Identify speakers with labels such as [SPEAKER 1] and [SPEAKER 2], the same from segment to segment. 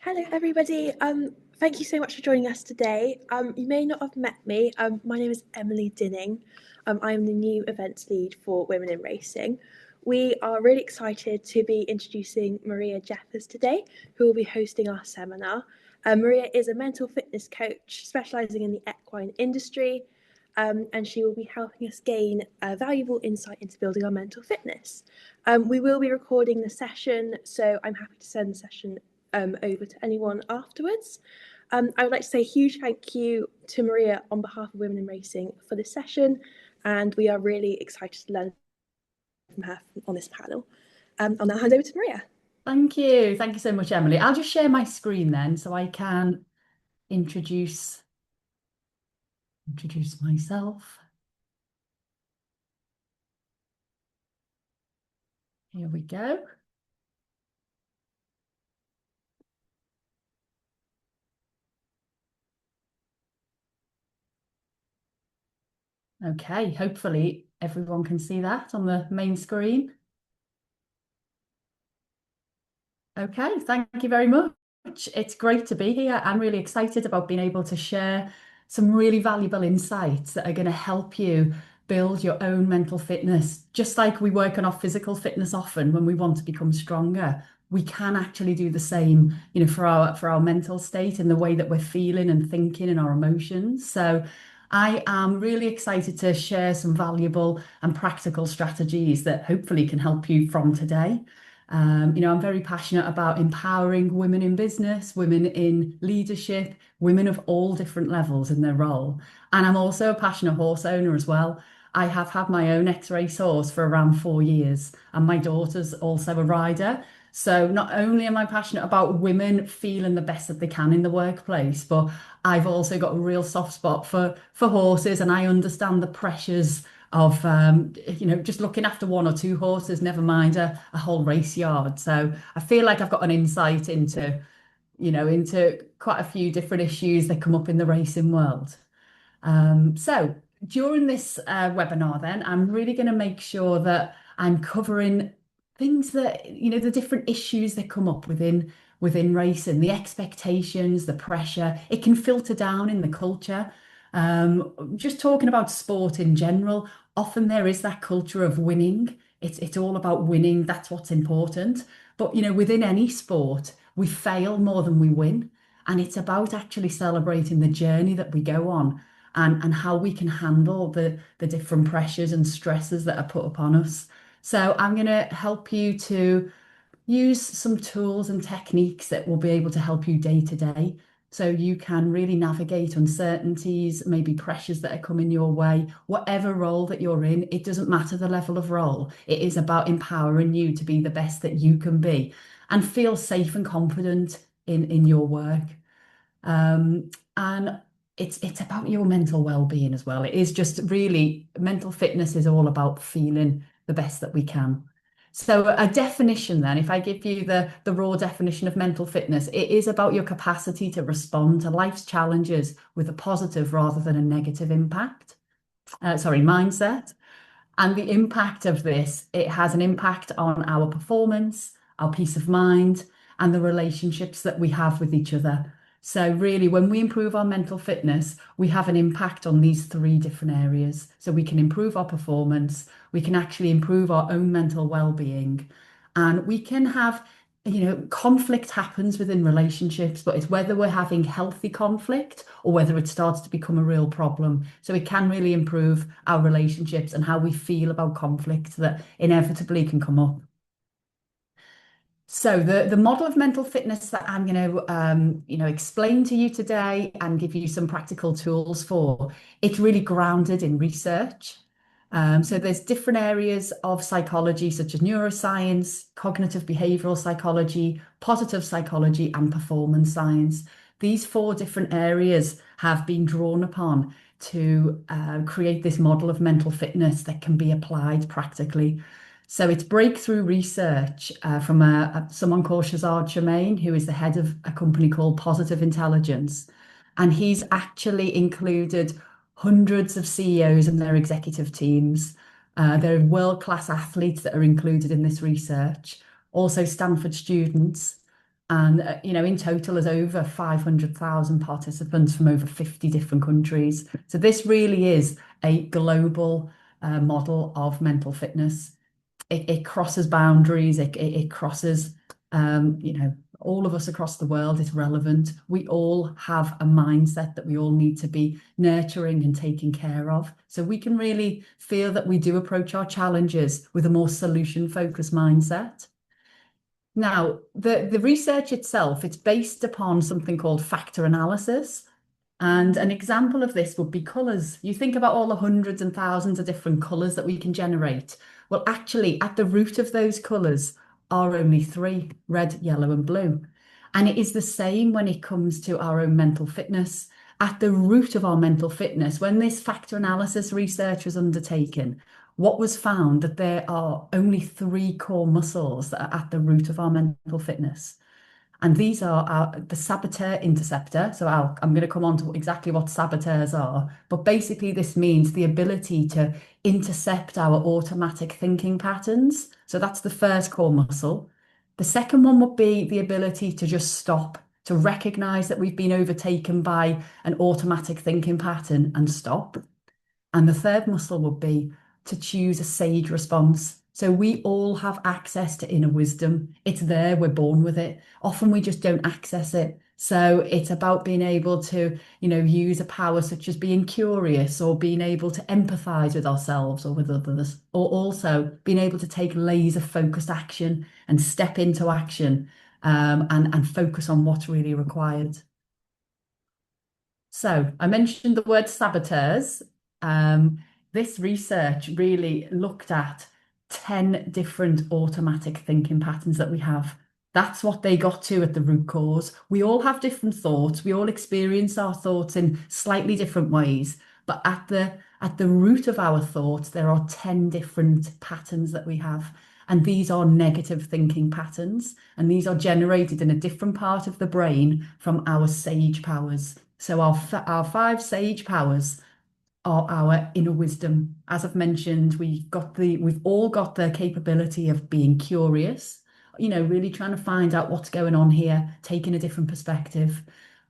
[SPEAKER 1] Hello, everybody. Thank you so much for joining us today. You may not have met me. My name is Emily Dinning. I am the new events lead for Women in Racing. We are really excited to be introducing Maria Jeffers today, who will be hosting our seminar. Maria is a mental fitness coach specialising in the equine industry, and she will be helping us gain valuable insight into building our mental fitness. We will be recording the session, so I'm happy to send the session over to anyone afterwards. I would like to say a huge thank you to Maria on behalf of Women in Racing for this session, and we are really excited to learn from her on this panel. I'll now hand over to Maria.
[SPEAKER 2] Thank you. Thank you so much, Emily. I'll just share my screen then so I can introduce myself. Here we go. Okay, hopefully everyone can see that on the main screen. Okay, thank you very much. It's great to be here. I'm really excited about being able to share some really valuable insights that are going to help you build your own mental fitness. Just like we work on our physical fitness often when we want to become stronger, we can actually do the same, for our mental state and the way that we're feeling and thinking and our emotions. So I am really excited to share some valuable and practical strategies that hopefully can help you from today. I'm very passionate about empowering women in business, women in leadership, women of all different levels in their role. And I'm also a passionate horse owner as well. I have had my own X-race horse for around 4 years, and my daughter's also a rider. So not only am I passionate about women feeling the best that they can in the workplace, but I've also got a real soft spot for horses, and I understand the pressures of just looking after one or two horses, never mind a whole race yard. So I feel like I've got an insight into quite a few different issues that come up in the racing world. So during this webinar, then I'm really going to make sure that I'm covering things that, the different issues that come up within racing, the expectations, the pressure. It can filter down in the culture. Just talking about sport in general, often there is that culture of winning. It's all about winning. That's what's important. But within any sport, we fail more than we win. And it's about actually celebrating the journey that we go on and how we can handle the different pressures and stresses that are put upon us. So I'm going to help you to use some tools and techniques that will be able to help you day to day. So you can really navigate uncertainties, maybe pressures that are coming your way, whatever role that you're in. It doesn't matter the level of role. It is about empowering you to be the best that you can be and feel safe and confident in your work. And it's about your mental well-being as well. It is just really mental fitness is all about feeling the best that we can. So a definition then, if I give you the raw definition of mental fitness, it is about your capacity to respond to life's challenges with a positive rather than a negative mindset. And the impact of this, it has an impact on our performance, our peace of mind, and the relationships that we have with each other. So really, when we improve our mental fitness, we have an impact on these three different areas. So we can improve our performance, we can actually improve our own mental well-being, and we can have, conflict happens within relationships, but it's whether we're having healthy conflict or whether it starts to become a real problem. So it can really improve our relationships and how we feel about conflict that inevitably can come up. So the model of mental fitness that I'm going to explain to you today and give you some practical tools for, it's really grounded in research. So there's different areas of psychology such as neuroscience, cognitive behavioral psychology, positive psychology, and performance science. These four different areas have been drawn upon to create this model of mental fitness that can be applied practically. So it's breakthrough research from someone called Shazad Shemaine, who is the head of a company called Positive Intelligence. And he's actually included hundreds of CEOs and their executive teams. There are world-class athletes that are included in this research, also Stanford students. And, in total, there's over 500,000 participants from over 50 different countries. So this really is a global model of mental fitness. It crosses boundaries. It crosses, all of us across the world. It's relevant. We all have a mindset that we all need to be nurturing and taking care of. So we can really feel that we do approach our challenges with a more solution-focused mindset. Now, the research itself, it's based upon something called factor analysis. And an example of this would be colours. You think about all the hundreds and thousands of different colours that we can generate. Well, actually, at the root of those colours are only three: red, yellow, and blue. And it is the same when it comes to our own mental fitness. At the root of our mental fitness, when this factor analysis research was undertaken, what was found that there are only three core muscles that are at the root of our mental fitness. And these are the saboteur interceptor. So I'm going to come on to exactly what saboteurs are. But basically, this means the ability to intercept our automatic thinking patterns. So that's the first core muscle. The second one would be the ability to just stop, to recognize that we've been overtaken by an automatic thinking pattern and stop. And the third muscle would be to choose a sage response. So we all have access to inner wisdom. It's there, we're born with it. Often we just don't access it. So it's about being able to, use a power such as being curious or being able to empathize with ourselves or with others, or also being able to take laser focused action and step into action, and focus on what's really required. So I mentioned the word saboteurs. This research really looked at 10 different automatic thinking patterns that we have. That's what they got to at the root cause. We all have different thoughts. We all experience our thoughts in slightly different ways. But at the root of our thoughts, there are 10 different patterns that we have. And these are negative thinking patterns. And these are generated in a different part of the brain from our sage powers. So our five sage powers are our inner wisdom. As I've mentioned, we've all got the capability of being curious, really trying to find out what's going on here, taking a different perspective.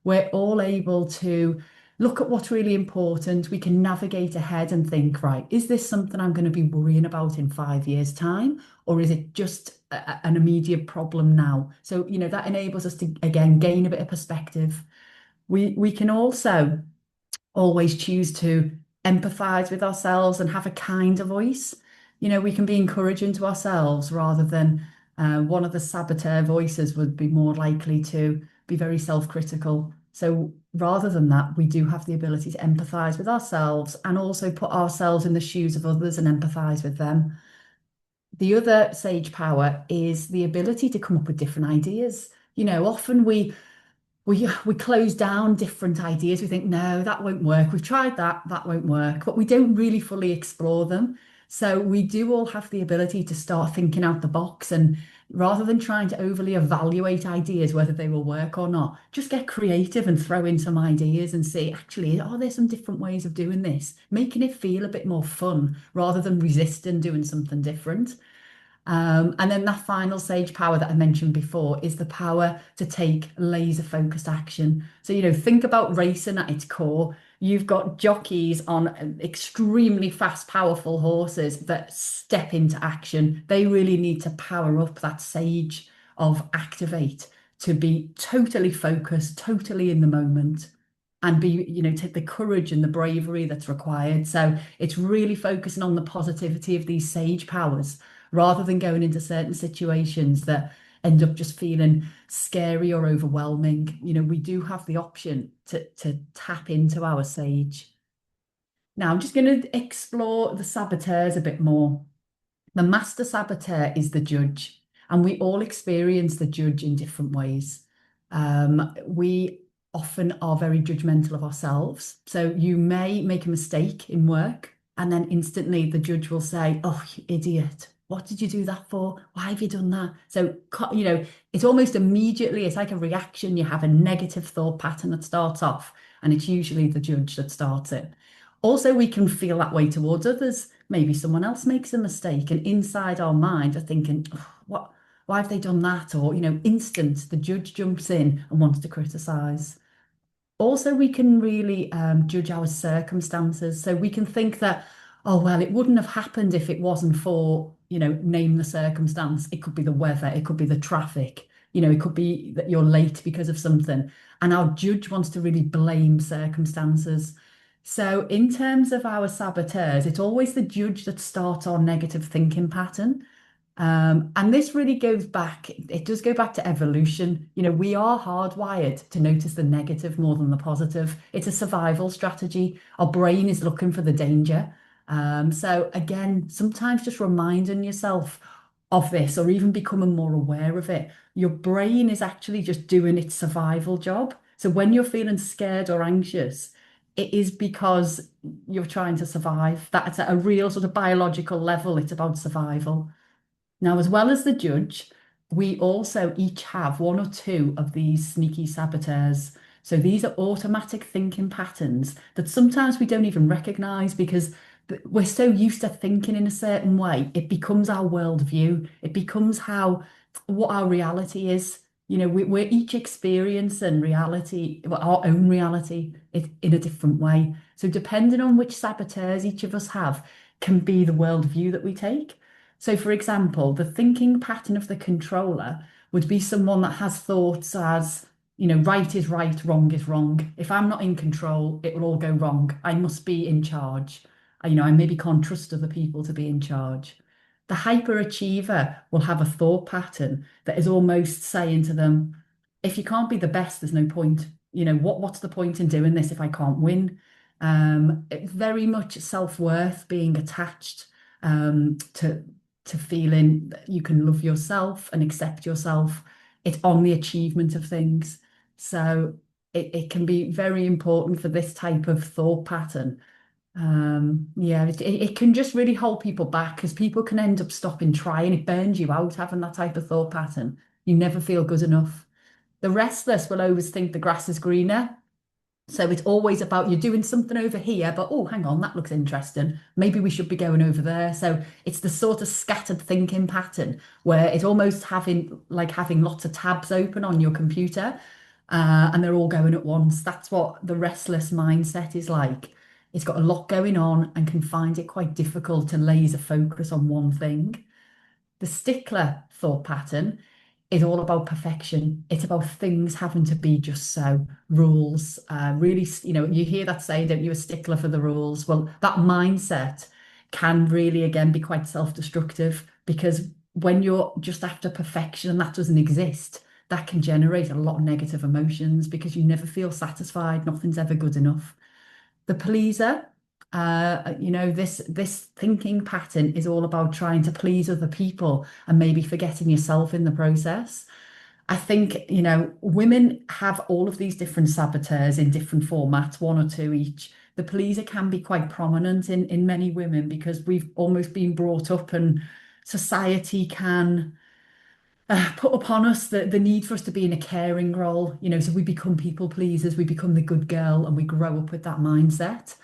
[SPEAKER 2] We're all able to look at what's really important. We can navigate ahead and think, right, is this something I'm going to be worrying about in 5 years' time? Or is it just an immediate problem now? So, that enables us to, again, gain a bit of perspective. We can also always choose to empathize with ourselves and have a kinder voice. We can be encouraging to ourselves rather than one of the saboteur voices would be more likely to be very self-critical. So rather than that, we do have the ability to empathize with ourselves and also put ourselves in the shoes of others and empathize with them. The other sage power is the ability to come up with different ideas. Often we close down different ideas. We think, no, that won't work. We've tried that, that won't work, but we don't really fully explore them. So we do all have the ability to start thinking out the box, and rather than trying to overly evaluate ideas, whether they will work or not, just get creative and throw in some ideas and see, actually, are there some different ways of doing this? Making it feel a bit more fun rather than resisting doing something different. And then that final sage power that I mentioned before is the power to take laser focused action. So, think about racing at its core. You've got jockeys on extremely fast, powerful horses that step into action. They really need to power up that sage of activate to be totally focused, totally in the moment, and take the courage and the bravery that's required. So it's really focusing on the positivity of these sage powers rather than going into certain situations that end up just feeling scary or overwhelming. We do have the option to tap into our sage. Now, I'm just going to explore the saboteurs a bit more. The master saboteur is the judge, and we all experience the judge in different ways. We often are very judgmental of ourselves. So you may make a mistake in work, and then instantly the judge will say, "Oh, you idiot. What did you do that for? Why have you done that?" So, it's almost immediately, it's like a reaction. You have a negative thought pattern that starts off, and it's usually the judge that starts it. Also, we can feel that way towards others. Maybe someone else makes a mistake, and inside our mind are thinking, "Oh, what? why have they done that? Or, instant, the judge jumps in and wants to criticize. Also, we can really judge our circumstances. So we can think that, oh, well, it wouldn't have happened if it wasn't for, name the circumstance. It could be the weather, it could be the traffic, it could be that you're late because of something. And our judge wants to really blame circumstances. So, in terms of our saboteurs, it's always the judge that starts our negative thinking pattern. And this really goes back, it does go back to evolution. We are hardwired to notice the negative more than the positive. It's a survival strategy. Our brain is looking for the danger. So again, sometimes just reminding yourself of this or even becoming more aware of it. Your brain is actually just doing its survival job. So when you're feeling scared or anxious, it is because you're trying to survive. That's at a real sort of biological level. It's about survival. Now, as well as the judge, we also each have one or two of these sneaky saboteurs. So these are automatic thinking patterns that sometimes we don't even recognize because we're so used to thinking in a certain way. It becomes our worldview. It becomes what our reality is. We're each experiencing reality, well, our own reality in a different way. So depending on which saboteurs each of us have, can be the worldview that we take. So, for example, the thinking pattern of the controller would be someone that has thoughts as, right is right, wrong is wrong. If I'm not in control, it will all go wrong. I must be in charge. I maybe can't trust other people to be in charge. The hyperachiever will have a thought pattern that is almost saying to them, if you can't be the best, there's no point. What's the point in doing this if I can't win? Very much self-worth being attached to feeling that you can love yourself and accept yourself. It's on the achievement of things. So it can be very important for this type of thought pattern. Yeah, it can just really hold people back because people can end up stopping trying. It burns you out having that type of thought pattern. You never feel good enough. The restless will always think the grass is greener. So it's always about you're doing something over here, but oh, hang on, that looks interesting. Maybe we should be going over there. So it's the sort of scattered thinking pattern where it's almost having lots of tabs open on your computer, and they're all going at once. That's what the restless mindset is like. It's got a lot going on and can find it quite difficult to laser focus on one thing. The stickler thought pattern is all about perfection. It's about things having to be just so. Rules, really, you hear that saying, don't you, a stickler for the rules? Well, that mindset can really, again, be quite self-destructive because when you're just after perfection and that doesn't exist, that can generate a lot of negative emotions because you never feel satisfied. Nothing's ever good enough. The pleaser, this thinking pattern is all about trying to please other people and maybe forgetting yourself in the process. I think, women have all of these different saboteurs in different formats, one or two each. The pleaser can be quite prominent in many women because we've almost been brought up and society can put upon us the need for us to be in a caring role, so we become people pleasers, we become the good girl, and we grow up with that mindset.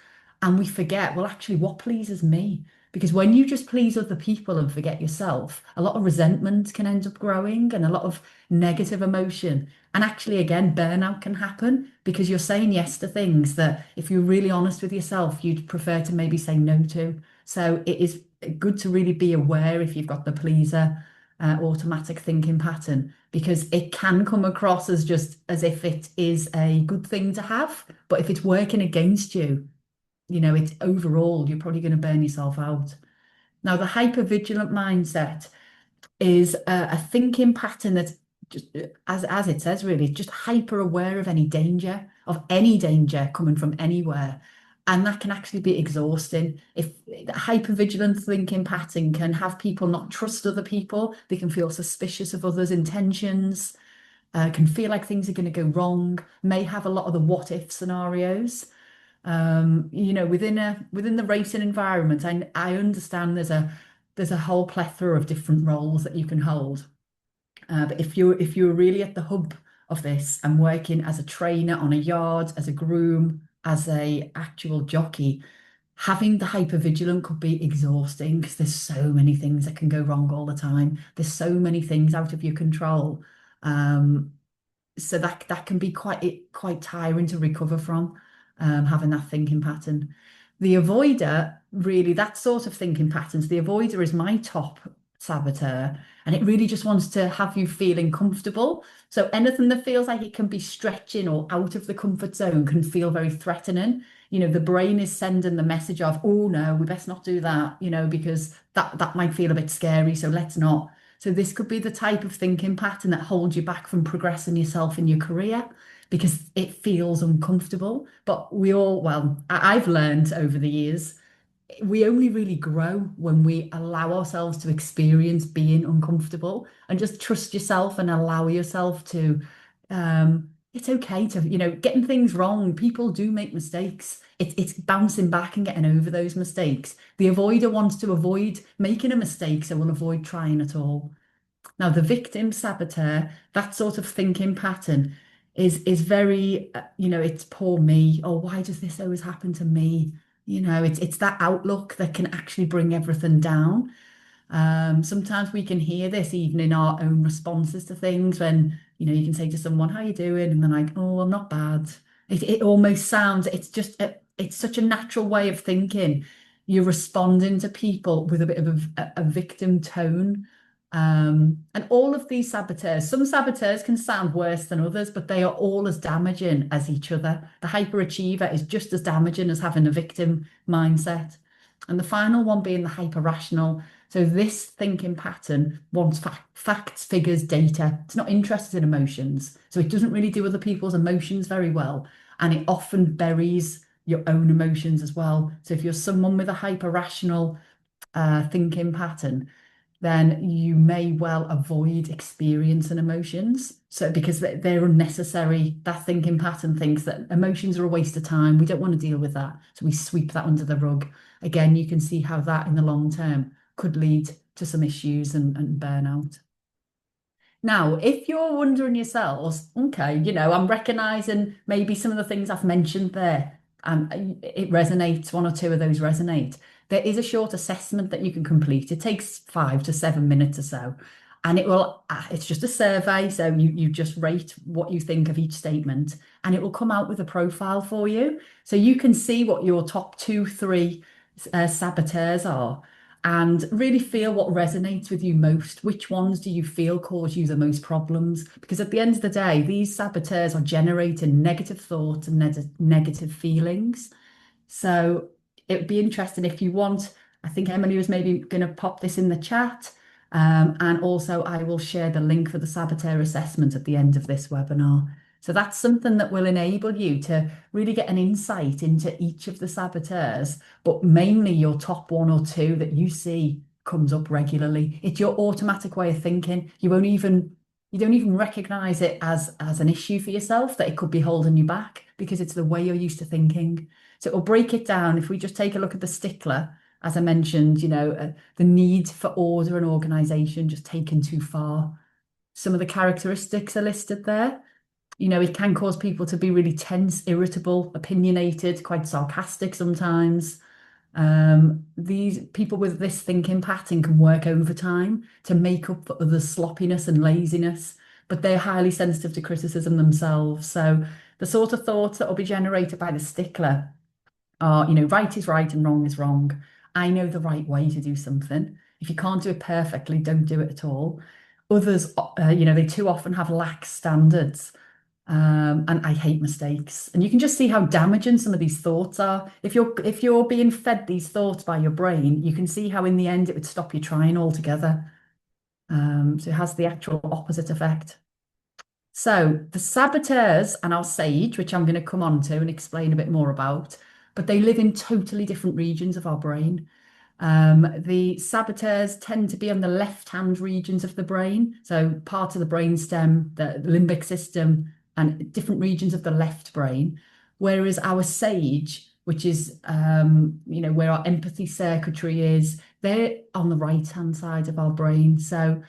[SPEAKER 2] And we forget, well, actually, what pleases me? Because when you just please other people and forget yourself, a lot of resentment can end up growing and a lot of negative emotion. And actually, again, burnout can happen because you're saying yes to things that, if you're really honest with yourself, you'd prefer to maybe say no to. So it is good to really be aware if you've got the pleaser automatic thinking pattern because it can come across as just as if it is a good thing to have, but if it's working against you, it's overall, you're probably going to burn yourself out. Now, the hypervigilant mindset is a thinking pattern that's just, as it says, really, just hyper aware of any danger coming from anywhere. And that can actually be exhausting. If hypervigilant thinking pattern can have people not trust other people, they can feel suspicious of others' intentions, can feel like things are going to go wrong, may have a lot of the what if scenarios. Within the racing environment, I understand there's a whole plethora of different roles that you can hold. But if you're really at the hub of this and working as a trainer on a yard, as a groom, as a actual jockey, having the hypervigilant could be exhausting because there's so many things that can go wrong all the time. There's so many things out of your control. Um, so that can be quite tiring to recover from, having that thinking pattern. The avoider, really, that sort of thinking patterns, the avoider is my top saboteur, and it really just wants to have you feeling comfortable. So anything that feels like it can be stretching or out of the comfort zone can feel very threatening. The brain is sending the message of, oh no, we best not do that, because that might feel a bit scary, so let's not. So this could be the type of thinking pattern that holds you back from progressing yourself in your career because it feels uncomfortable. But we all, well, I've learned over the years, we only really grow when we allow ourselves to experience being uncomfortable and just trust yourself and allow yourself to, it's okay to, getting things wrong. People do make mistakes. It's bouncing back and getting over those mistakes. The avoider wants to avoid making a mistake, so will avoid trying at all. Now, the victim saboteur, that sort of thinking pattern is very, it's poor me, or why does this always happen to me? It's that outlook that can actually bring everything down. Sometimes we can hear this even in our own responses to things when, you can say to someone, how you doing? And they're like, oh, I'm not bad. It almost sounds, it's such a natural way of thinking. You're responding to people with a bit of a victim tone. And all of these saboteurs, some saboteurs can sound worse than others, but they are all as damaging as each other. The hyperachiever is just as damaging as having a victim mindset. And the final one being the hyper rational. So this thinking pattern wants facts, figures, data. It's not interested in emotions. So it doesn't really do other people's emotions very well. And it often buries your own emotions as well. So if you're someone with a hyper rational thinking pattern, then you may well avoid experience and emotions. So because they're unnecessary, that thinking pattern thinks that emotions are a waste of time. We don't want to deal with that. So we sweep that under the rug. Again, you can see how that in the long term could lead to some issues and burnout. Now, if you're wondering yourselves, okay, I'm recognizing maybe some of the things I've mentioned there, and it resonates, one or two of those resonate. There is a short assessment that you can complete. It takes 5 to 7 minutes or so, and it's just a survey. So you just rate what you think of each statement, and it will come out with a profile for you. So you can see what your top two, three saboteurs are and really feel what resonates with you most. Which ones do you feel cause you the most problems? Because at the end of the day, these saboteurs are generating negative thoughts and negative feelings. So it would be interesting if you want. I think Emily was maybe going to pop this in the chat. And also, I will share the link for the saboteur assessment at the end of this webinar. So that's something that will enable you to really get an insight into each of the saboteurs, but mainly your top one or two that you see comes up regularly. It's your automatic way of thinking. You don't even recognize it as an issue for yourself that it could be holding you back because it's the way you're used to thinking. So it will break it down. If we just take a look at the stickler, as I mentioned, the need for order and organization just taken too far. Some of the characteristics are listed there. It can cause people to be really tense, irritable, opinionated, quite sarcastic sometimes. These people with this thinking pattern can work overtime to make up for other sloppiness and laziness, but they're highly sensitive to criticism themselves. So the sort of thoughts that will be generated by the stickler are, right is right and wrong is wrong. I know the right way to do something. If you can't do it perfectly, don't do it at all. Others, they too often have lax standards. And I hate mistakes. And you can just see how damaging some of these thoughts are. If you're being fed these thoughts by your brain, you can see how in the end it would stop you trying altogether. So it has the actual opposite effect. So the saboteurs and our sage, which I'm going to come on to and explain a bit more about, but they live in totally different regions of our brain. The saboteurs tend to be on the left-hand regions of the brain, so part of the brainstem, the limbic system, and different regions of the left brain. Whereas our sage, which is where our empathy circuitry is, they're on the right-hand side of our brain. So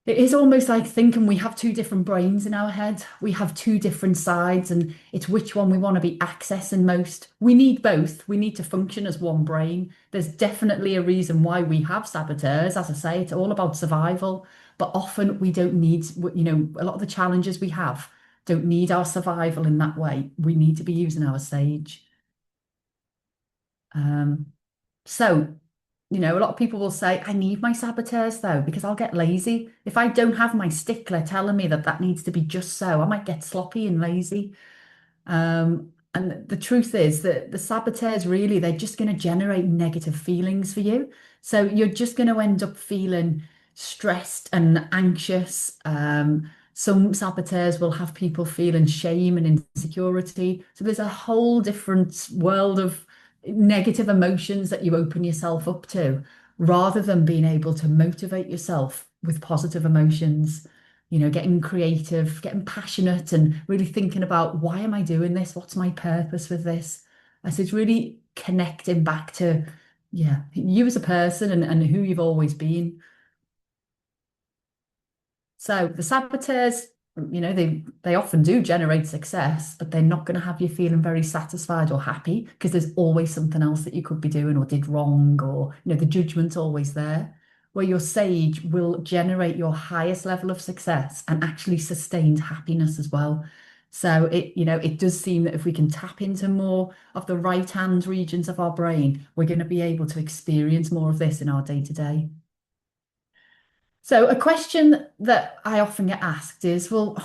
[SPEAKER 2] It is almost like thinking we have two different brains in our head. We have two different sides, and it's which one we want to be accessing most. We need both. We need to function as one brain. There's definitely a reason why we have saboteurs. As I say, it's all about survival. But often we don't need, a lot of the challenges we have don't need our survival in that way. We need to be using our sage. Um, so, a lot of people will say, I need my saboteurs though, because I'll get lazy. If I don't have my stickler telling me that that needs to be just so, I might get sloppy and lazy. And the truth is that the saboteurs really, they're just going to generate negative feelings for you. So you're just going to end up feeling stressed and anxious. Some saboteurs will have people feeling shame and insecurity. So there's a whole different world of negative emotions that you open yourself up to, rather than being able to motivate yourself with positive emotions, getting creative, getting passionate, and really thinking about why am I doing this? What's my purpose with this? I said, it's really connecting back to, yeah, you as a person and who you've always been. So the saboteurs, they often do generate success, but they're not going to have you feeling very satisfied or happy because there's always something else that you could be doing or did wrong, or the judgment's always there. Where your sage will generate your highest level of success and actually sustained happiness as well. So it does seem that if we can tap into more of the right hand regions of our brain, we're going to be able to experience more of this in our day to day. So, a question that I often get asked is, well,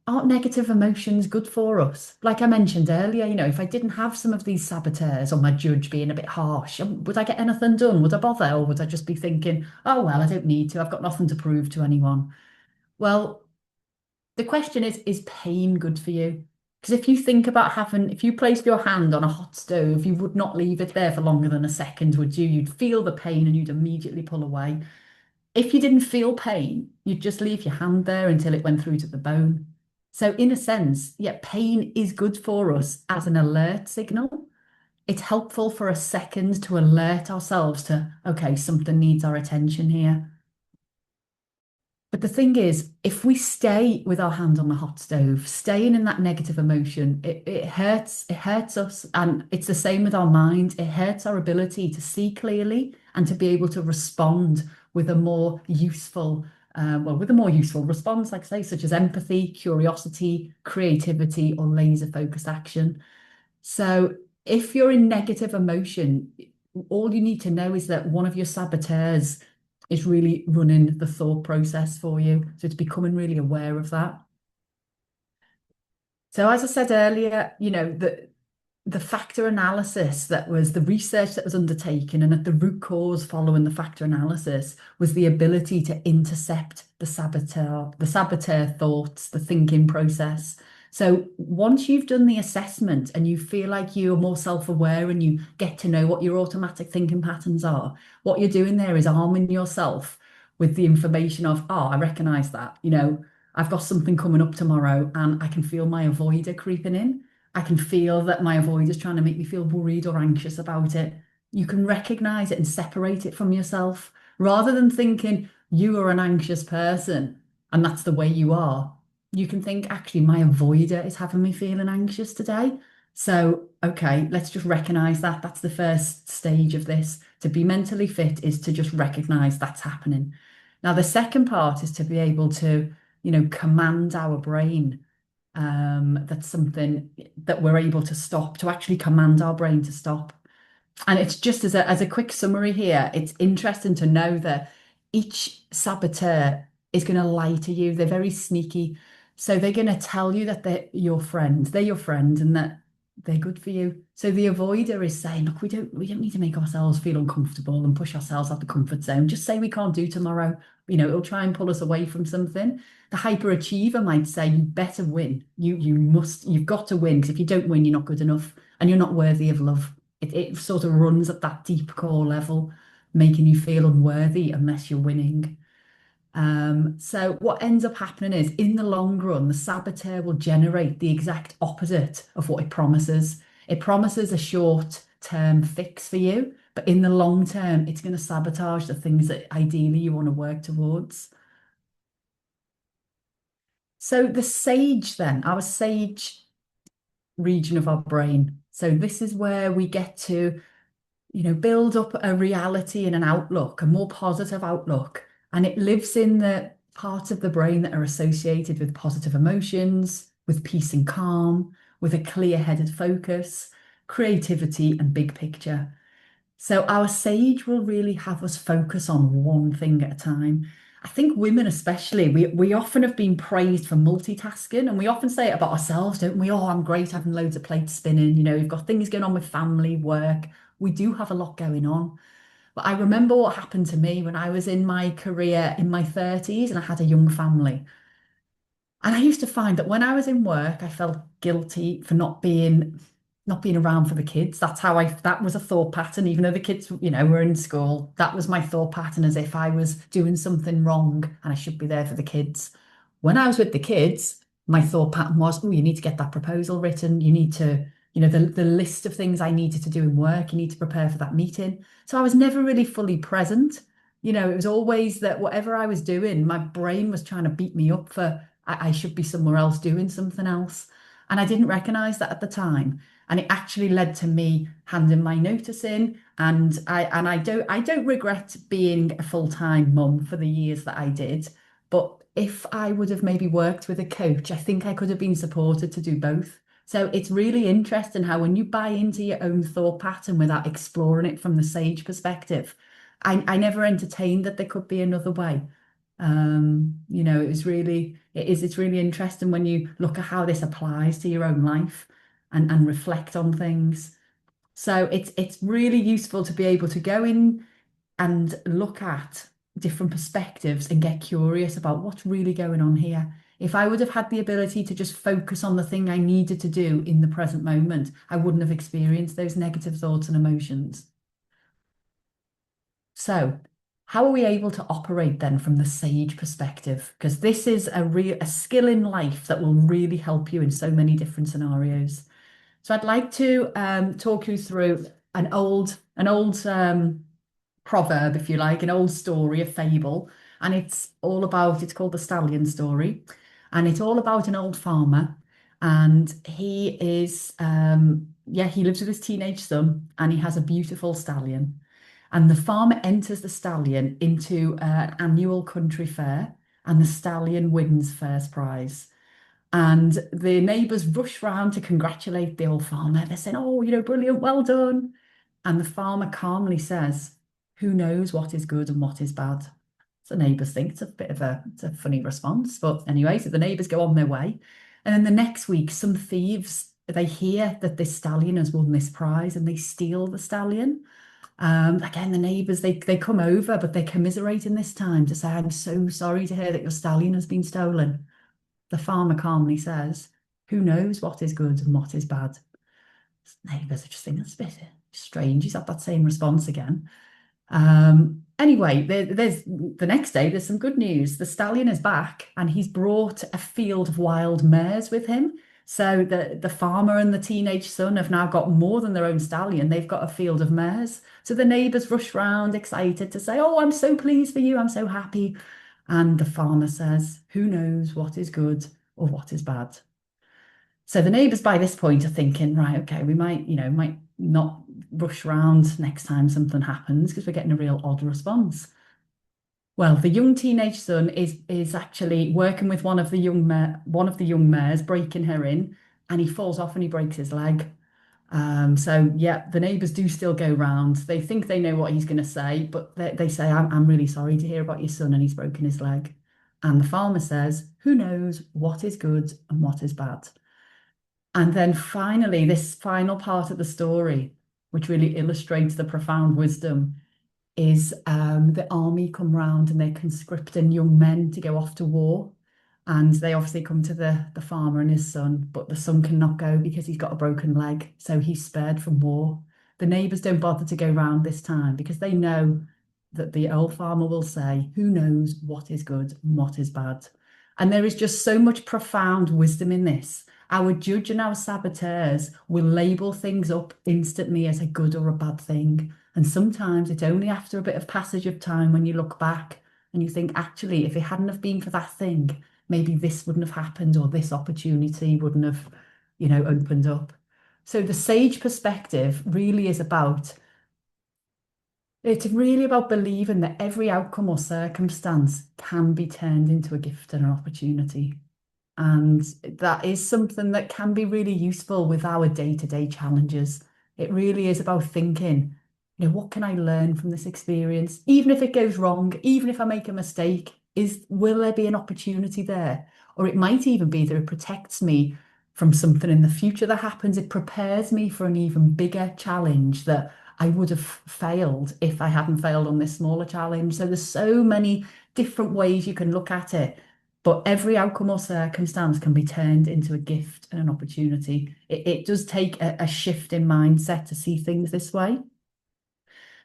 [SPEAKER 2] aren't negative emotions good for us? Like I mentioned earlier, if I didn't have some of these saboteurs or my judge being a bit harsh, would I get anything done? Would I bother? Or would I just be thinking, oh, well, I don't need to. I've got nothing to prove to anyone. Well, the question is pain good for you? Because if you think about if you placed your hand on a hot stove, you would not leave it there for longer than a second, would you? You'd feel the pain and you'd immediately pull away. If you didn't feel pain, you'd just leave your hand there until it went through to the bone. So, in a sense, yeah, pain is good for us as an alert signal. It's helpful for a second to alert ourselves to, okay, something needs our attention here. But the thing is, if we stay with our hand on the hot stove, staying in that negative emotion, it hurts us. And it's the same with our mind. It hurts our ability to see clearly and to be able to respond with a more useful, with a more useful response, like I say, such as empathy, curiosity, creativity, or laser focused action. So if you're in negative emotion, all you need to know is that one of your saboteurs is really running the thought process for you. So it's becoming really aware of that. So as I said earlier, the factor analysis, that was the research that was undertaken, and at the root cause following the factor analysis was the ability to intercept the saboteur thoughts, the thinking process. So once you've done the assessment and you feel like you're more self-aware and you get to know what your automatic thinking patterns are, what you're doing there is arming yourself with the information of, oh, I recognize that, I've got something coming up tomorrow and I can feel my avoider creeping in. I can feel that my avoid is trying to make me feel worried or anxious about it. You can recognize it and separate it from yourself rather than thinking you are an anxious person and that's the way you are. You can think, actually, my avoider is having me feeling anxious today. So, okay, let's just recognize that. That's the first stage of this. To be mentally fit is to just recognize that's happening. Now, the second part is to be able to, command our brain. That's something that we're able to stop, to actually command our brain to stop. And it's just as a quick summary here, it's interesting to know that each saboteur is going to lie to you. They're very sneaky. So they're going to tell you that they're your friend and that they're good for you. So the avoider is saying, look, we don't need to make ourselves feel uncomfortable and push ourselves out the comfort zone. Just say we can't do tomorrow. It'll try and pull us away from something. The hyperachiever might say, you better win. You've got to win, because if you don't win, you're not good enough and you're not worthy of love. It sort of runs at that deep core level, making you feel unworthy unless you're winning. So what ends up happening is, in the long run, the saboteur will generate the exact opposite of what it promises. It promises a short-term fix for you, but in the long term, it's going to sabotage the things that ideally you want to work towards. So the sage then, our sage region of our brain. So this is where we get to, build up a reality and an outlook, a more positive outlook. And it lives in the parts of the brain that are associated with positive emotions, with peace and calm, with a clear-headed focus, creativity, and big picture. So our sage will really have us focus on one thing at a time. I think women especially, we often have been praised for multitasking, and we often say it about ourselves, don't we? Oh, I'm great having loads of plates spinning. We've got things going on with family, work. We do have a lot going on. But I remember what happened to me when I was in my career in my 30s and I had a young family. And I used to find that when I was in work, I felt guilty for not being around for the kids. That was a thought pattern, even though the kids, were in school. That was my thought pattern, as if I was doing something wrong and I should be there for the kids. When I was with the kids, my thought pattern was, oh, you need to get that proposal written. You need to, the list of things I needed to do in work, you need to prepare for that meeting. So I was never really fully present. It was always that whatever I was doing, my brain was trying to beat me up for I should be somewhere else doing something else. And I didn't recognize that at the time. And it actually led to me handing my notice in. And I don't regret being a full-time mum for the years that I did. But if I would have maybe worked with a coach, I think I could have been supported to do both. So it's really interesting how when you buy into your own thought pattern without exploring it from the sage perspective, I never entertained that there could be another way. It's really interesting when you look at how this applies to your own life and reflect on things. So it's really useful to be able to go in and look at different perspectives and get curious about what's really going on here. If I would have had the ability to just focus on the thing I needed to do in the present moment, I wouldn't have experienced those negative thoughts and emotions. So, how are we able to operate then from the sage perspective? Because this is a skill in life that will really help you in so many different scenarios. So, I'd like to talk you through an old proverb, if you like, an old story, a fable, and it's called the Stallion story, and it's all about an old farmer, and he lives with his teenage son, and he has a beautiful stallion. And the farmer enters the stallion into an annual country fair, and the stallion wins first prize. And the neighbours rush round to congratulate the old farmer. They're saying, "Oh, brilliant, well done." And the farmer calmly says, "Who knows what is good and what is bad?" So neighbours think it's a funny response. But anyway, so the neighbours go on their way. And then the next week, some thieves, they hear that this stallion has won this prize and they steal the stallion. Again, the neighbours they come over, but they're commiserating this time to say, "I'm so sorry to hear that your stallion has been stolen." The farmer calmly says, "Who knows what is good and what is bad?" Neighbours are just thinking, that's a bit strange. He's had that same response again. Anyway, there's the next day, there's some good news. The stallion is back and he's brought a field of wild mares with him. So the farmer and the teenage son have now got more than their own stallion. They've got a field of mares. So the neighbours rush round excited to say, "Oh, I'm so pleased for you. I'm so happy." And the farmer says, "Who knows what is good or what is bad?" So the neighbours by this point are thinking, right, okay, we might not rush round next time something happens because we're getting a real odd response. Well, the young teenage son is actually working with one of the young mares, breaking her in, and he falls off and he breaks his leg. So yeah, the neighbours do still go round. They think they know what he's going to say, but they say, I'm really sorry to hear about your son and he's broken his leg." And the farmer says, "Who knows what is good and what is bad?" And then finally, this final part of the story, which really illustrates the profound wisdom, is the army come round and they're conscripting young men to go off to war. And they obviously come to the farmer and his son, but the son cannot go because he's got a broken leg. So he's spared from war. The neighbours don't bother to go round this time because they know that the old farmer will say, "Who knows what is good and what is bad?" And there is just so much profound wisdom in this. Our judge and our saboteurs will label things up instantly as a good or a bad thing. And sometimes it's only after a bit of passage of time when you look back and you think, actually, if it hadn't have been for that thing, maybe this wouldn't have happened or this opportunity wouldn't have, opened up. So the sage perspective really is about, it's really about believing that every outcome or circumstance can be turned into a gift and an opportunity. And that is something that can be really useful with our day-to-day challenges. It really is about thinking, what can I learn from this experience? Even if it goes wrong, even if I make a mistake, will there be an opportunity there? Or it might even be that it protects me from something in the future that happens. It prepares me for an even bigger challenge that I would have failed if I hadn't failed on this smaller challenge. So there's so many different ways you can look at it. But every outcome or circumstance can be turned into a gift and an opportunity. It does take a shift in mindset to see things this way.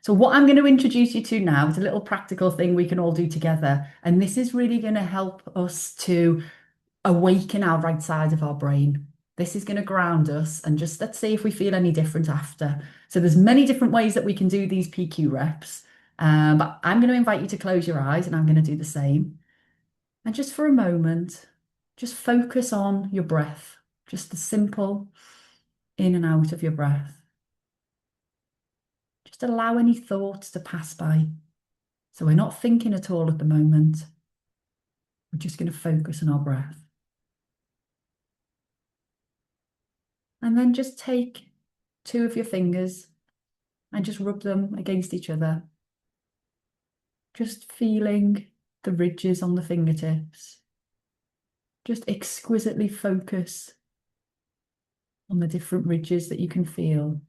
[SPEAKER 2] So what I'm going to introduce you to now is a little practical thing we can all do together. And this is really going to help us to awaken our right side of our brain. This is going to ground us and just let's see if we feel any different after. So there's many different ways that we can do these PQ reps. But I'm going to invite you to close your eyes and I'm going to do the same. And just for a moment, just focus on your breath, just the simple in and out of your breath. Just allow any thoughts to pass by. So we're not thinking at all at the moment. We're just going to focus on our breath. And then just take two of your fingers and just rub them against each other. Just feeling the ridges on the fingertips. Just exquisitely focus on the different ridges that you can feel.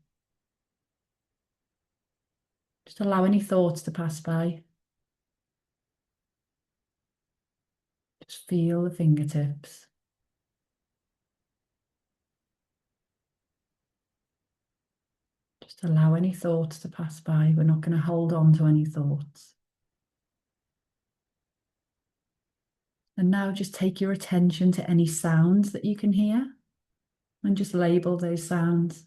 [SPEAKER 2] Just allow any thoughts to pass by. Just feel the fingertips. Just allow any thoughts to pass by. We're not going to hold on to any thoughts. And now just take your attention to any sounds that you can hear and just label those sounds.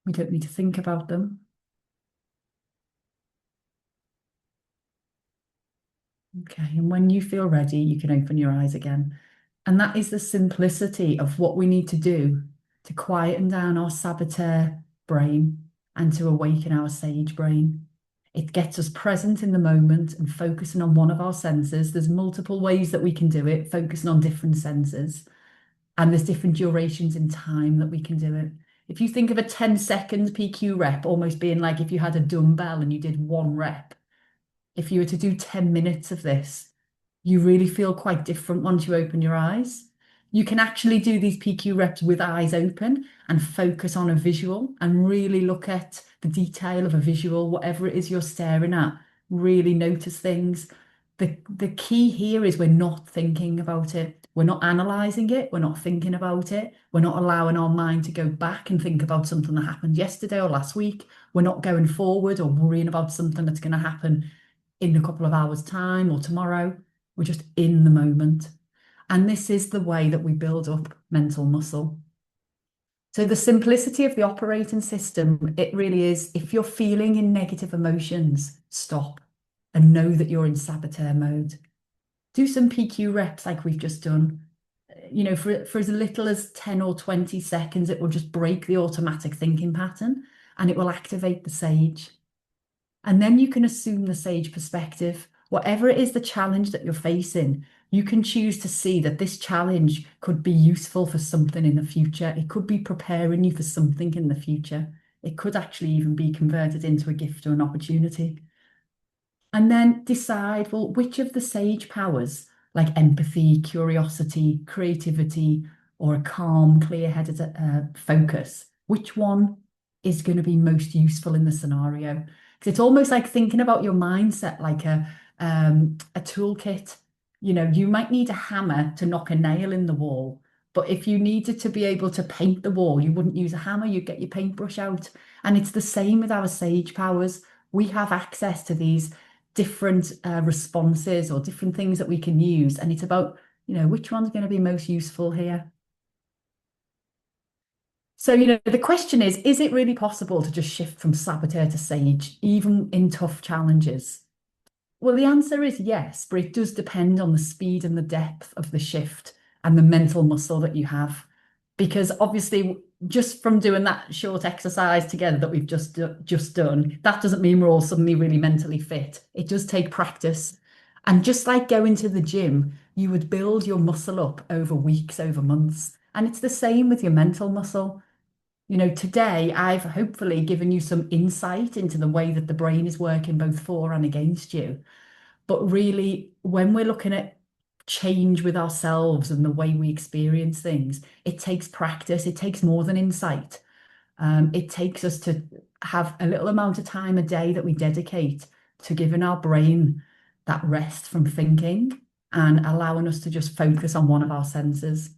[SPEAKER 2] We don't need to think about them. Okay, and when you feel ready, you can open your eyes again. And that is the simplicity of what we need to do to quieten down our saboteur brain and to awaken our sage brain. It gets us present in the moment and focusing on one of our senses. There's multiple ways that we can do it, focusing on different senses. And there's different durations in time that we can do it. If you think of a 10-second PQ rep almost being like if you had a dumbbell and you did one rep, if you were to do 10 minutes of this, you really feel quite different once you open your eyes. You can actually do these PQ reps with eyes open and focus on a visual and really look at the detail of a visual, whatever it is you're staring at, really notice things. The key here is we're not thinking about it. We're not analysing it. We're not thinking about it. We're not allowing our mind to go back and think about something that happened yesterday or last week. We're not going forward or worrying about something that's going to happen in a couple of hours' time or tomorrow. We're just in the moment. And this is the way that we build up mental muscle. So the simplicity of the operating system, it really is, if you're feeling in negative emotions, stop and know that you're in saboteur mode. Do some PQ reps like we've just done. For as little as 10 or 20 seconds, it will just break the automatic thinking pattern and it will activate the sage. And then you can assume the sage perspective. Whatever it is the challenge that you're facing, you can choose to see that this challenge could be useful for something in the future. It could be preparing you for something in the future. It could actually even be converted into a gift or an opportunity. And then decide, well, which of the sage powers, like empathy, curiosity, creativity, or a calm, clear-headed focus, which one is going to be most useful in the scenario? Because it's almost like thinking about your mindset like a toolkit. You might need a hammer to knock a nail in the wall, but if you needed to be able to paint the wall, you wouldn't use a hammer, you'd get your paintbrush out. And it's the same with our sage powers. We have access to these different responses or different things that we can use. And it's about, which one's going to be most useful here? So, the question is it really possible to just shift from saboteur to sage, even in tough challenges? Well, the answer is yes, but it does depend on the speed and the depth of the shift and the mental muscle that you have. Because obviously, just from doing that short exercise together that we've just done, that doesn't mean we're all suddenly really mentally fit. It does take practice. And just like going to the gym, you would build your muscle up over weeks, over months. And it's the same with your mental muscle. Today I've hopefully given you some insight into the way that the brain is working both for and against you. But really, when we're looking at change with ourselves and the way we experience things, it takes practice. It takes more than insight. It takes us to have a little amount of time a day that we dedicate to giving our brain that rest from thinking and allowing us to just focus on one of our senses.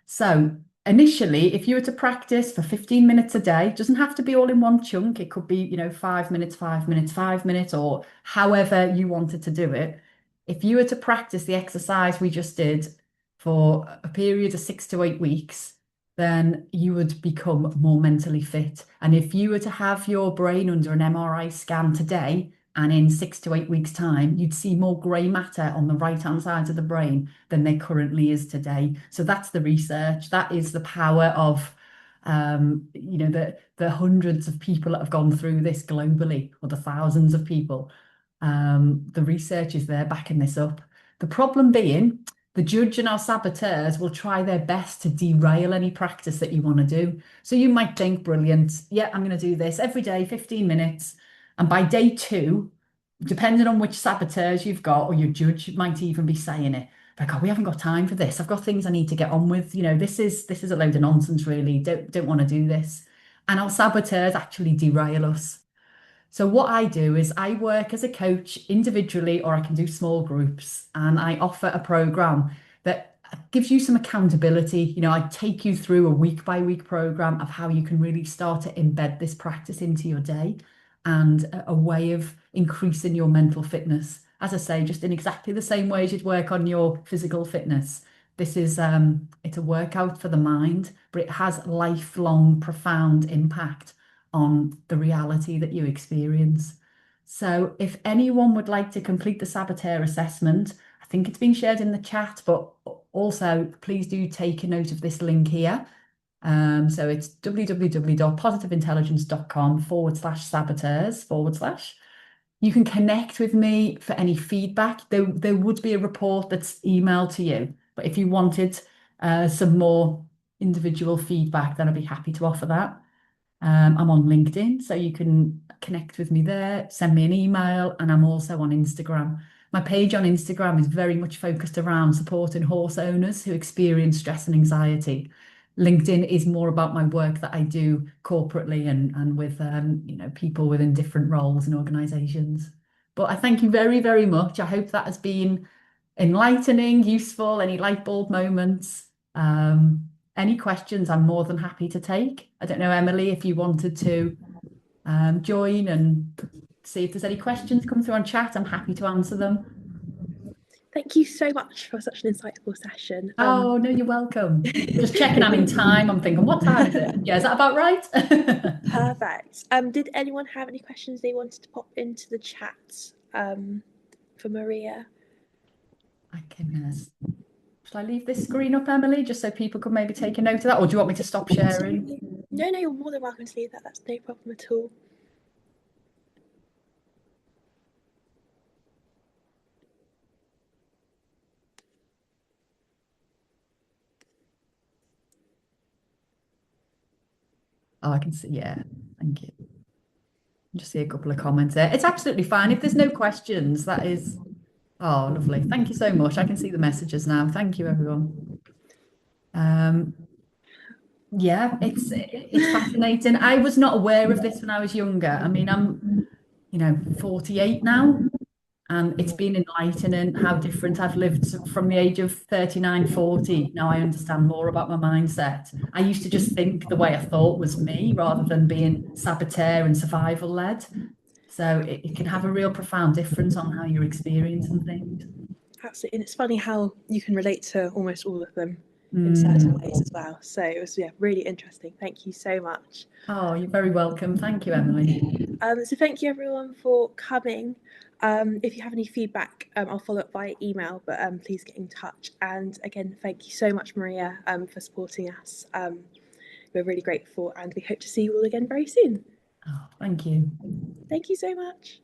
[SPEAKER 2] So initially, if you were to practice for 15 minutes a day, it doesn't have to be all in one chunk. It could be, 5 minutes, 5 minutes, 5 minutes, or however you wanted to do it. If you were to practice the exercise we just did for a period of 6 to 8 weeks, then you would become more mentally fit. And if you were to have your brain under an MRI scan today, and in 6 to 8 weeks' time, you'd see more grey matter on the right-hand side of the brain than there currently is today. So that's the research. That is the power of, the hundreds of people that have gone through this globally, or the thousands of people. The research is there backing this up. The problem being, the judge and our saboteurs will try their best to derail any practice that you want to do. So you might think, brilliant, yeah, I'm going to do this every day, 15 minutes. And by day two, depending on which saboteurs you've got, or your judge might even be saying it, like, oh, we haven't got time for this. I've got things I need to get on with. This is a load of nonsense, really. Don't want to do this. And our saboteurs actually derail us. So what I do is I work as a coach individually, or I can do small groups, and I offer a program that gives you some accountability. I take you through a week by week program of how you can really start to embed this practice into your day, and a way of increasing your mental fitness. As I say, just in exactly the same way as you'd work on your physical fitness. This is it's a workout for the mind, but it has lifelong, profound impact on the reality that you experience. So if anyone would like to complete the saboteur assessment, I think it's been shared in the chat, but also please do take a note of this link here. So it's www.positiveintelligence.com/saboteurs/. You can connect with me for any feedback. There would be a report that's emailed to you, but if you wanted some more individual feedback, then I'd be happy to offer that. I'm on LinkedIn, so you can connect with me there, send me an email, and I'm also on Instagram. My page on Instagram is very much focused around supporting horse owners who experience stress and anxiety. LinkedIn is more about my work that I do corporately and with people within different roles and organizations. But I thank you very, very much. I hope that has been enlightening, useful, any light bulb moments. Any questions, I'm more than happy to take. I don't know, Emily, if you wanted to join and see if there's any questions come through on chat, I'm happy to answer them.
[SPEAKER 1] Thank you so much for such an insightful session.
[SPEAKER 2] Oh, no, you're welcome. I'm just checking I'm in time. I'm thinking, what time is it? Yeah, is that about right?
[SPEAKER 1] Perfect. Did anyone have any questions they wanted to pop into the chat for Maria?
[SPEAKER 2] I can. Should I leave this screen up, Emily, just so people could maybe take a note of that? Or do you want me to stop sharing?
[SPEAKER 1] Absolutely. No, you're more than welcome to leave that. That's no problem at all.
[SPEAKER 2] Oh, I can see. Yeah, thank you. Just see a couple of comments there. It's absolutely fine. If there's no questions, that is. Oh, lovely. Thank you so much. I can see the messages now. Thank you, everyone. Yeah, it's fascinating. I was not aware of this when I was younger. I mean, I'm 48 now, and it's been enlightening how different I've lived from the age of 39, 40. Now I understand more about my mindset. I used to just think the way I thought was me rather than being saboteur and survival led. So it can have a real profound difference on how you're experiencing things.
[SPEAKER 1] Absolutely. And it's funny how you can relate to almost all of them in certain ways as well. So it was really interesting. Thank you so much.
[SPEAKER 2] Oh, you're very welcome. Thank you, Emily.
[SPEAKER 1] So thank you everyone for coming. If you have any feedback, I'll follow up via email, but please get in touch. And again, thank you so much, Maria, for supporting us. We're really grateful, and we hope to see you all again very soon.
[SPEAKER 2] Oh, thank you.
[SPEAKER 1] Thank you so much.